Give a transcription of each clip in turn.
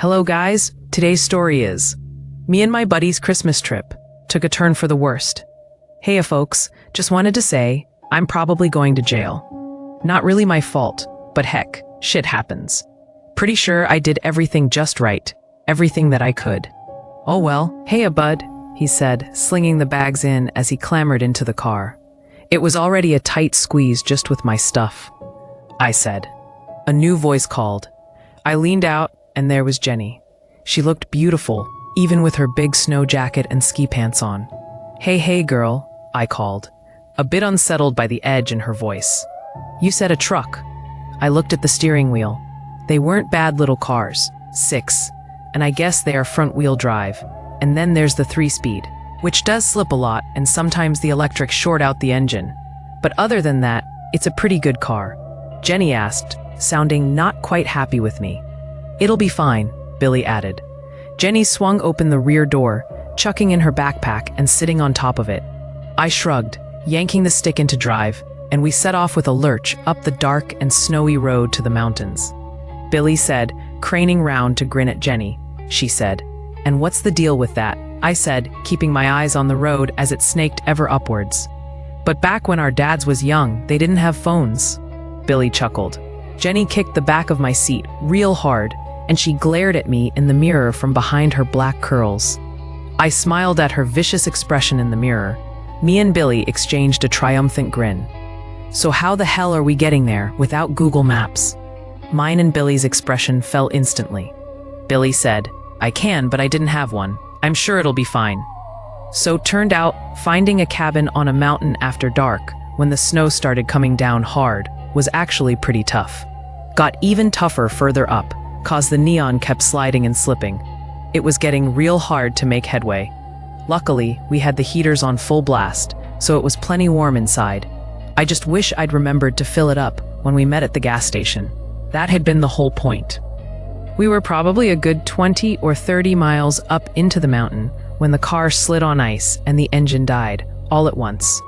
Hello guys, today's story is me and my buddy's Christmas trip took a turn for the worst. Hey folks, just wanted to say, I'm probably going to jail. Not really my fault, but heck, shit happens. Pretty sure I did everything just right, everything that I could. Oh well, hey bud, he said, slinging the bags in as he clambered into the car. It was already a tight squeeze just with my stuff. I said. A new voice called. I leaned out, and there was Jenny. She looked beautiful, even with her big snow jacket and ski pants on. Hey girl, I called, a bit unsettled by the edge in her voice. You said a truck. I looked at the steering wheel. They weren't bad little cars, 6, and I guess they are front-wheel drive. And then there's the 3-speed, which does slip a lot, and sometimes the electric short out the engine. But other than that, it's a pretty good car. Jenny asked, sounding not quite happy with me. It'll be fine, Billy added. Jenny swung open the rear door, chucking in her backpack and sitting on top of it. I shrugged, yanking the stick into drive, and we set off with a lurch up the dark and snowy road to the mountains. Billy said, craning round to grin at Jenny. She said, "And what's the deal with that?" I said, keeping my eyes on the road as it snaked ever upwards. "But back when our dads was young, they didn't have phones." Billy chuckled. Jenny kicked the back of my seat real hard, and she glared at me in the mirror from behind her black curls. I smiled at her vicious expression in the mirror. Me and Billy exchanged a triumphant grin. So how the hell are we getting there without Google Maps? Mine and Billy's expression fell instantly. Billy said, I can, but I didn't have one. I'm sure it'll be fine. So turned out, finding a cabin on a mountain after dark, when the snow started coming down hard, was actually pretty tough. Got even tougher further up, cause the neon kept sliding and slipping. It was getting real hard to make headway. Luckily, we had the heaters on full blast, so it was plenty warm inside. I just wish I'd remembered to fill it up when we met at the gas station. That had been the whole point. We were probably a good 20 or 30 miles up into the mountain when the car slid on ice and the engine died, all at once.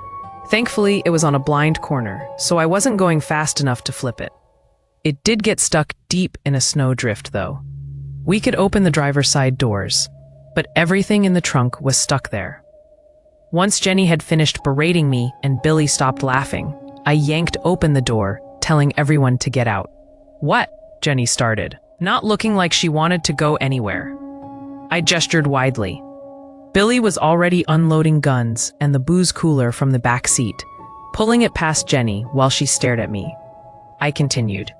Thankfully, it was on a blind corner, so I wasn't going fast enough to flip it. It did get stuck deep in a snowdrift, though. We could open the driver's side doors, but everything in the trunk was stuck there. Once Jenny had finished berating me and Billy stopped laughing, I yanked open the door, telling everyone to get out. What? Jenny started, not looking like she wanted to go anywhere. I gestured widely. Billy was already unloading guns and the booze cooler from the back seat, pulling it past Jenny while she stared at me. I continued.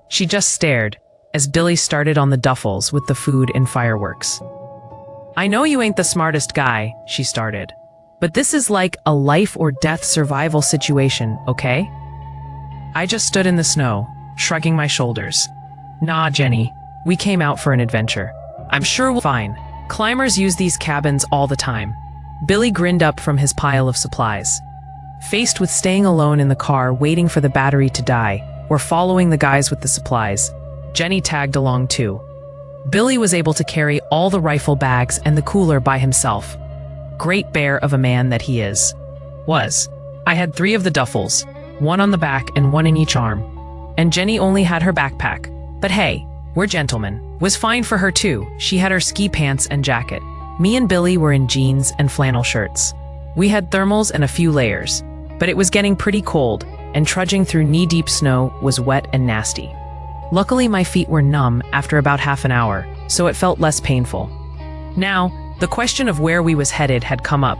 She just stared, as Billy started on the duffels with the food and fireworks. I know you ain't the smartest guy, she started, but this is like a life or death survival situation, okay? I just stood in the snow, shrugging my shoulders. Nah, Jenny, we came out for an adventure. I'm sure we'll be fine. Climbers use these cabins all the time. Billy grinned up from his pile of supplies. Faced with staying alone in the car waiting for the battery to die, or following the guys with the supplies, Jenny tagged along too. Billy was able to carry all the rifle bags and the cooler by himself. Great bear of a man that he is. I had 3 of the duffels, 1 on the back and 1 in each arm. And Jenny only had her backpack. But hey, we're gentlemen. Was fine for her too. She had her ski pants and jacket. Me and Billy were in jeans and flannel shirts. We had thermals and a few layers, but it was getting pretty cold, and trudging through knee-deep snow was wet and nasty. Luckily, my feet were numb after about half an hour, so it felt less painful. Now, the question of where we was headed had come up,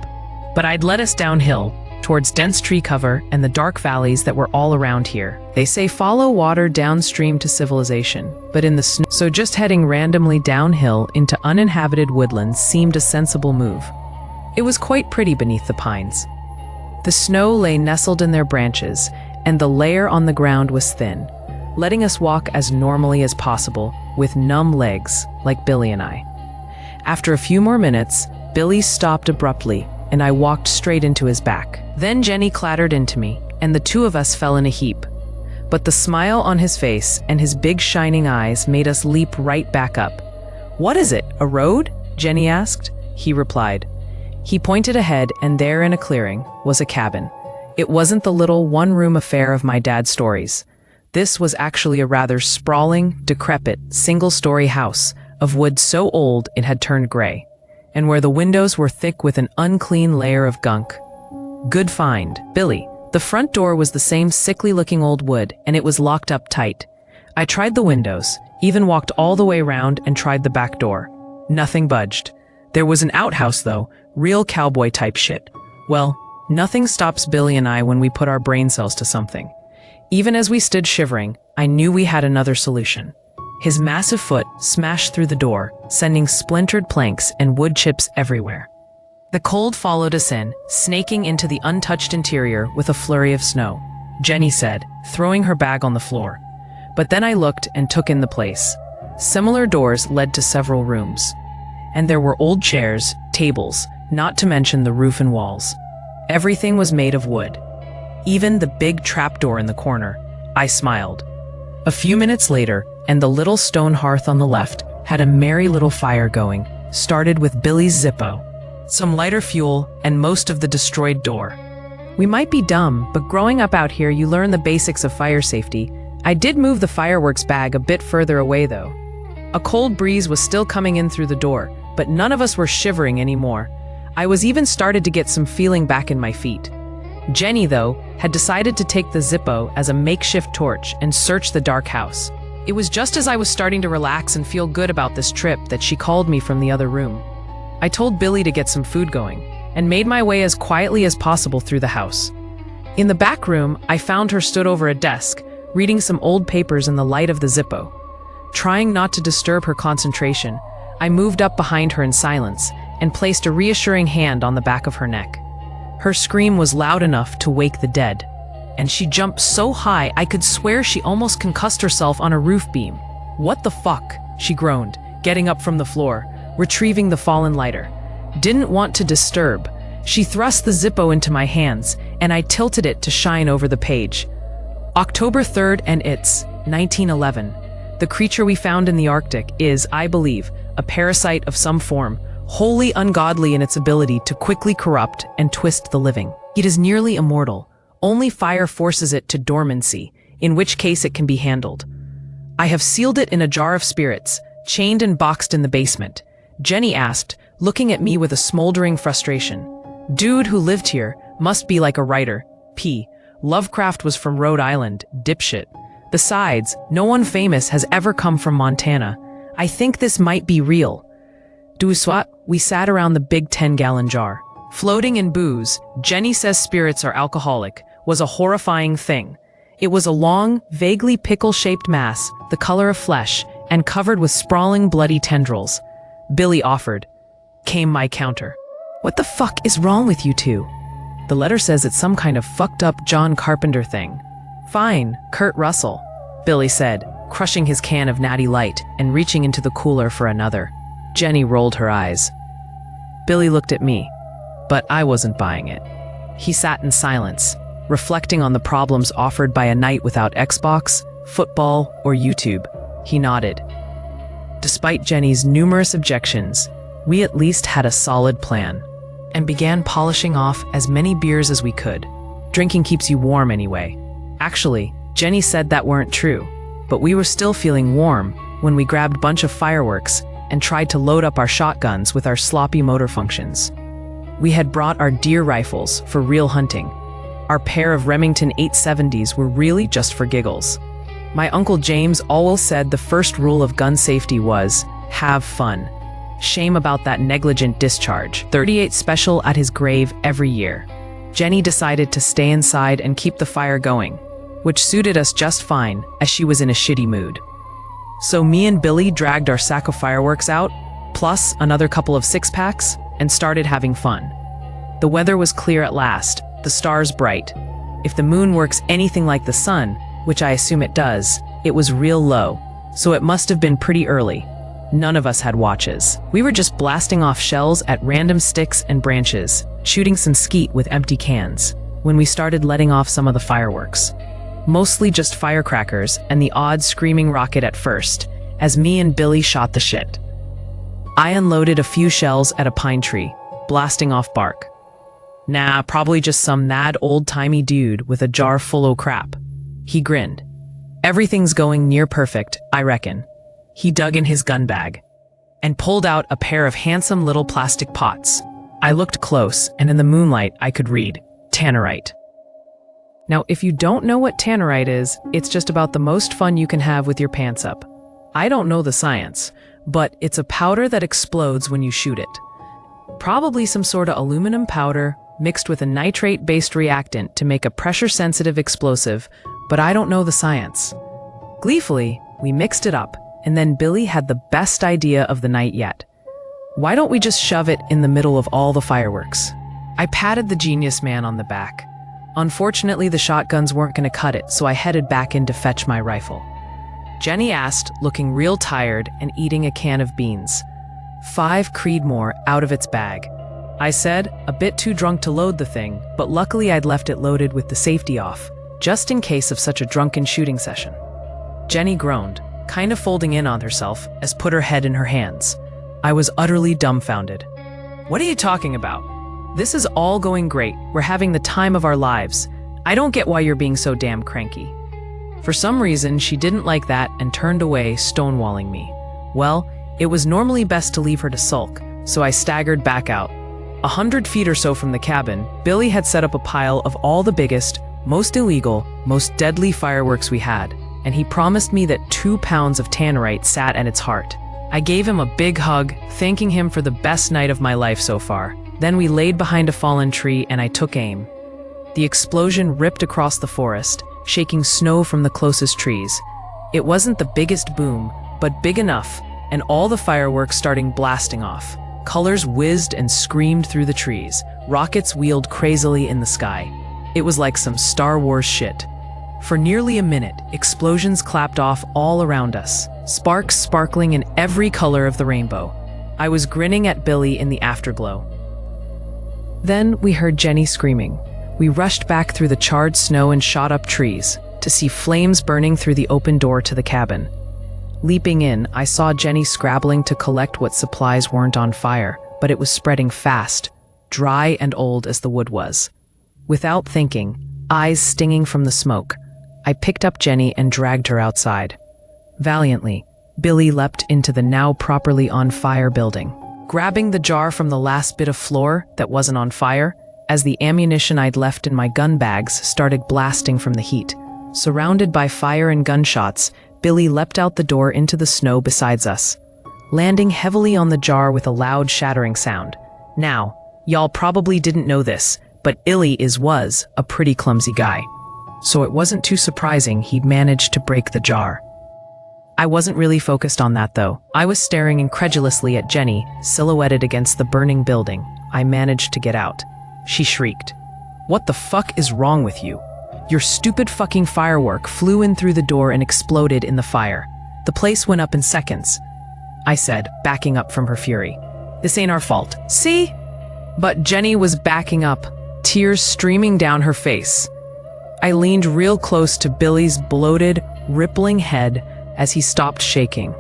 but I'd led us downhill, towards dense tree cover and the dark valleys that were all around here. They say follow water downstream to civilization, but in the snow, so just heading randomly downhill into uninhabited woodlands seemed a sensible move. It was quite pretty beneath the pines. The snow lay nestled in their branches, and the layer on the ground was thin, letting us walk as normally as possible with numb legs, like Billy and I. After a few more minutes, Billy stopped abruptly, and I walked straight into his back. Then Jenny clattered into me, and the 2 of us fell in a heap. But the smile on his face and his big shining eyes made us leap right back up. What is it, a road? Jenny asked. He replied. He pointed ahead, and there in a clearing was a cabin. It wasn't the little one-room affair of my dad's stories. This was actually a rather sprawling, decrepit, single-story house, of wood so old it had turned gray, and where the windows were thick with an unclean layer of gunk. Good find, Billy. The front door was the same sickly-looking old wood, and it was locked up tight. I tried the windows, even walked all the way around and tried the back door. Nothing budged. There was an outhouse, though, real cowboy-type shit. Well, nothing stops Billy and I when we put our brain cells to something. Even as we stood shivering, I knew we had another solution. His massive foot smashed through the door, sending splintered planks and wood chips everywhere. The cold followed us in, snaking into the untouched interior with a flurry of snow, Jenny said, throwing her bag on the floor. But then I looked and took in the place. Similar doors led to several rooms. And there were old chairs, tables, not to mention the roof and walls. Everything was made of wood. Even the big trapdoor in the corner. I smiled. A few minutes later, and the little stone hearth on the left had a merry little fire going, started with Billy's Zippo, some lighter fuel, and most of the destroyed door. We might be dumb, but growing up out here you learn the basics of fire safety. I did move the fireworks bag a bit further away though. A cold breeze was still coming in through the door, but none of us were shivering anymore. I was even started to get some feeling back in my feet. Jenny, though, had decided to take the Zippo as a makeshift torch and search the dark house. It was just as I was starting to relax and feel good about this trip that she called me from the other room. I told Billy to get some food going, and made my way as quietly as possible through the house. In the back room, I found her stood over a desk, reading some old papers in the light of the Zippo. Trying not to disturb her concentration, I moved up behind her in silence and placed a reassuring hand on the back of her neck. Her scream was loud enough to wake the dead, and she jumped so high I could swear she almost concussed herself on a roof beam. "What the fuck?" she groaned, getting up from the floor, retrieving the fallen lighter. Didn't want to disturb. She thrust the Zippo into my hands, and I tilted it to shine over the page. October 3rd, and it's 1911. The creature we found in the Arctic is, I believe, a parasite of some form, wholly ungodly in its ability to quickly corrupt and twist the living. It is nearly immortal. Only fire forces it to dormancy, in which case it can be handled. I have sealed it in a jar of spirits, chained and boxed in the basement. Jenny asked, looking at me with a smoldering frustration. Dude who lived here must be like a writer. P. Lovecraft was from Rhode Island, dipshit. Besides, no one famous has ever come from Montana. I think this might be real. Swat, we sat around the big 10-gallon jar. Floating in booze, Jenny says spirits are alcoholic, was a horrifying thing. It was a long, vaguely pickle-shaped mass, the color of flesh, and covered with sprawling bloody tendrils. Billy offered. Came my counter. What the fuck is wrong with you two? The letter says it's some kind of fucked up John Carpenter thing. Fine, Kurt Russell, Billy said, crushing his can of Natty Light and reaching into the cooler for another. Jenny rolled her eyes. Billy looked at me, but I wasn't buying it. He sat in silence, reflecting on the problems offered by a night without Xbox, football, or YouTube. He nodded. Despite Jenny's numerous objections, we at least had a solid plan, and began polishing off as many beers as we could. Drinking keeps you warm anyway. Actually, Jenny said that weren't true, but we were still feeling warm when we grabbed a bunch of fireworks and tried to load up our shotguns with our sloppy motor functions. We had brought our deer rifles for real hunting. Our pair of Remington 870s were really just for giggles. My Uncle James always said the first rule of gun safety was, have fun. Shame about that negligent discharge. 38 special at his grave every year. Jenny decided to stay inside and keep the fire going, which suited us just fine as she was in a shitty mood. So me and Billy dragged our sack of fireworks out, plus another couple of six-packs, and started having fun. The weather was clear at last, the stars bright. If the moon works anything like the sun, which I assume it does, it was real low, so it must have been pretty early. None of us had watches. We were just blasting off shells at random sticks and branches, shooting some skeet with empty cans, when we started letting off some of the fireworks. Mostly just firecrackers and the odd screaming rocket at first, as me and Billy shot the shit. I unloaded a few shells at a pine tree, blasting off bark. Nah, probably just some mad old-timey dude with a jar full of crap. He grinned. Everything's going near perfect, I reckon. He dug in his gun bag. and pulled out a pair of handsome little plastic pots. I looked close, and in the moonlight I could read, Tannerite. Now, if you don't know what Tannerite is, it's just about the most fun you can have with your pants up. I don't know the science, but it's a powder that explodes when you shoot it. Probably some sort of aluminum powder mixed with a nitrate-based reactant to make a pressure-sensitive explosive, but I don't know the science. Gleefully, we mixed it up, and then Billy had the best idea of the night yet. Why don't we just shove it in the middle of all the fireworks? I patted the genius man on the back. Unfortunately, the shotguns weren't going to cut it, so I headed back in to fetch my rifle. Jenny asked, looking real tired and eating a can of beans. 5 Creedmoor out of its bag. I said, a bit too drunk to load the thing, but luckily I'd left it loaded with the safety off, just in case of such a drunken shooting session. Jenny groaned, kind of folding in on herself, as put her head in her hands. I was utterly dumbfounded. What are you talking about? This is all going great. We're having the time of our lives. I don't get why you're being so damn cranky. For some reason, she didn't like that and turned away, stonewalling me. Well, it was normally best to leave her to sulk, so I staggered back out. 100 feet or so from the cabin, Billy had set up a pile of all the biggest, most illegal, most deadly fireworks we had, and he promised me that 2 pounds of Tannerite sat at its heart. I gave him a big hug, thanking him for the best night of my life so far. Then we laid behind a fallen tree and I took aim. The explosion ripped across the forest, shaking snow from the closest trees. It wasn't the biggest boom, but big enough, and all the fireworks starting blasting off. Colors whizzed and screamed through the trees. Rockets wheeled crazily in the sky. It was like some Star Wars shit. For nearly a minute, explosions clapped off all around us, sparks sparkling in every color of the rainbow. I was grinning at Billy in the afterglow. Then we heard Jenny screaming. We rushed back through the charred snow and shot up trees to see flames burning through the open door to the cabin. Leaping in, I saw Jenny scrabbling to collect what supplies weren't on fire, but it was spreading fast, dry and old as the wood was. Without thinking, eyes stinging from the smoke, I picked up Jenny and dragged her outside. Valiantly, Billy leapt into the now properly on fire building, grabbing the jar from the last bit of floor that wasn't on fire, as the ammunition I'd left in my gun bags started blasting from the heat. Surrounded by fire and gunshots, Billy leapt out the door into the snow beside us, landing heavily on the jar with a loud shattering sound. Now, y'all probably didn't know this, but Illy was a pretty clumsy guy. So it wasn't too surprising he'd managed to break the jar. I wasn't really focused on that though. I was staring incredulously at Jenny, silhouetted against the burning building. I managed to get out. She shrieked, "What the fuck is wrong with you? Your stupid fucking firework flew in through the door and exploded in the fire. The place went up in seconds," I said, backing up from her fury. "This ain't our fault. See?" But Jenny was backing up, tears streaming down her face. I leaned real close to Billy's bloated, rippling head as he stopped shaking.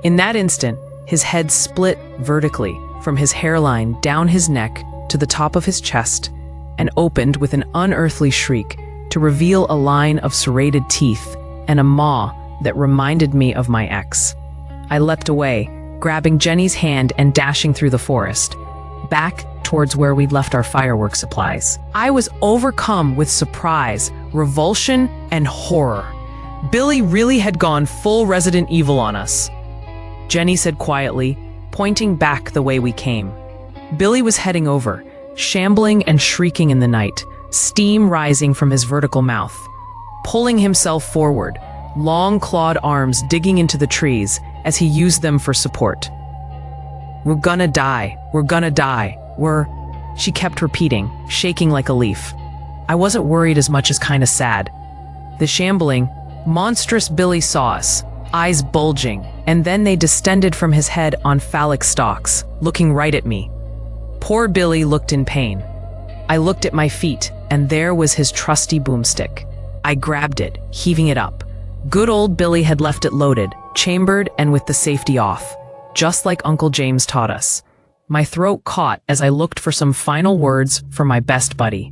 In that instant, his head split vertically from his hairline down his neck to the top of his chest and opened with an unearthly shriek to reveal a line of serrated teeth and a maw that reminded me of my ex. I leapt away, grabbing Jenny's hand and dashing through the forest, back towards where we'd left our fireworks supplies. I was overcome with surprise, revulsion, and horror. Billy really had gone full Resident Evil on us. Jenny said quietly, pointing back the way we came. Billy was heading over, shambling and shrieking in the night, steam rising from his vertical mouth, pulling himself forward, long clawed arms digging into the trees as he used them for support. "We're gonna die. We're gonna die. She kept repeating, shaking like a leaf. I wasn't worried as much as kinda sad. The shambling, monstrous Billy saw us, eyes bulging, and then they distended from his head on phallic stalks, looking right at me. Poor Billy looked in pain. I looked at my feet, and there was his trusty boomstick. I grabbed it, heaving it up. Good old Billy had left it loaded, chambered, and with the safety off, just like Uncle James taught us. My throat caught as I looked for some final words for my best buddy.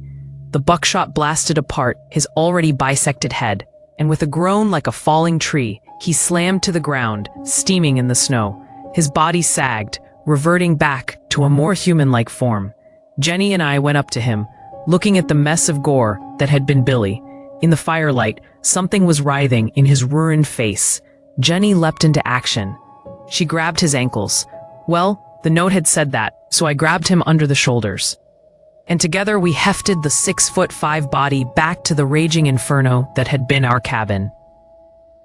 The buckshot blasted apart his already bisected head, and with a groan like a falling tree, he slammed to the ground, steaming in the snow. His body sagged, reverting back to a more human-like form. Jenny and I went up to him, looking at the mess of gore that had been Billy. In the firelight, something was writhing in his ruined face. Jenny leapt into action. She grabbed his ankles. Well, the note had said that, so I grabbed him under the shoulders. And together we hefted the 6'5" body back to the raging inferno that had been our cabin.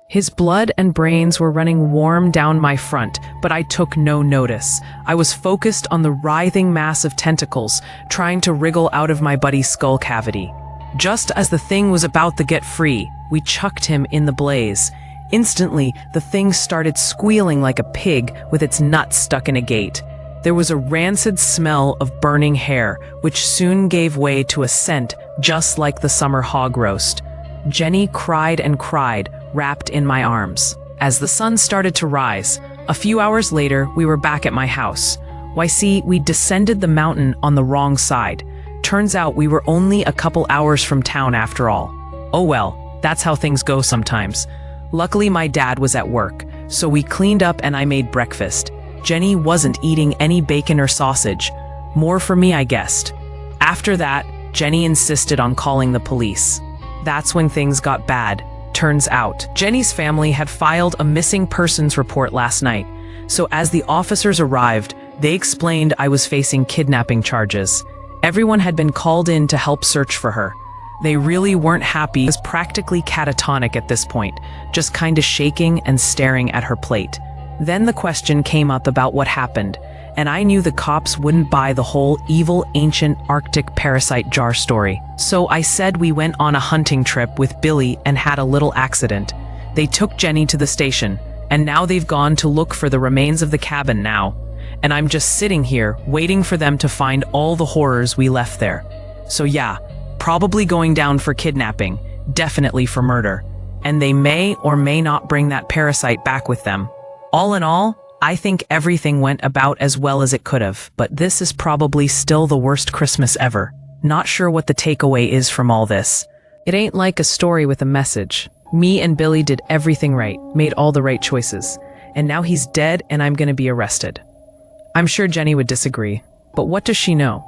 His blood and brains were running warm down my front, but I took no notice. I was focused on the writhing mass of tentacles, trying to wriggle out of my buddy's skull cavity. Just as the thing was about to get free, we chucked him in the blaze. Instantly, the thing started squealing like a pig with its nuts stuck in a gate. There was a rancid smell of burning hair, which soon gave way to a scent just like the summer hog roast. Jenny cried and cried, wrapped in my arms. As the sun started to rise, a few hours later, we were back at my house. Why, see, we descended the mountain on the wrong side. Turns out we were only a couple hours from town after all. Oh well, that's how things go sometimes. Luckily, my dad was at work, so we cleaned up and I made breakfast. Jenny wasn't eating any bacon or sausage. More for me, I guessed. After that, Jenny insisted on calling the police. That's when things got bad. Turns out, Jenny's family had filed a missing persons report last night, so as the officers arrived, they explained I was facing kidnapping charges. Everyone had been called in to help search for her. They really weren't happy. I was practically catatonic at this point, just kinda shaking and staring at her plate. Then the question came up about what happened, and I knew the cops wouldn't buy the whole evil ancient Arctic parasite jar story. So I said we went on a hunting trip with Billy and had a little accident. They took Jenny to the station, and now they've gone to look for the remains of the cabin now. And I'm just sitting here, waiting for them to find all the horrors we left there. So yeah, probably going down for kidnapping, definitely for murder. And they may or may not bring that parasite back with them. All in all, I think everything went about as well as it could have, but this is probably still the worst Christmas ever. Not sure what the takeaway is from all this. It ain't like a story with a message. Me and Billy did everything right, made all the right choices. And now he's dead and I'm gonna be arrested. I'm sure Jenny would disagree, but what does she know?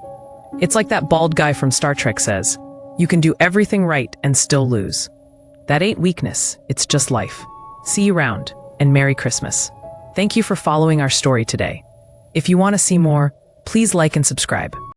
It's like that bald guy from Star Trek says, you can do everything right and still lose. That ain't weakness, it's just life. See you around, and Merry Christmas. Thank you for following our story today. If you want to see more, please like and subscribe.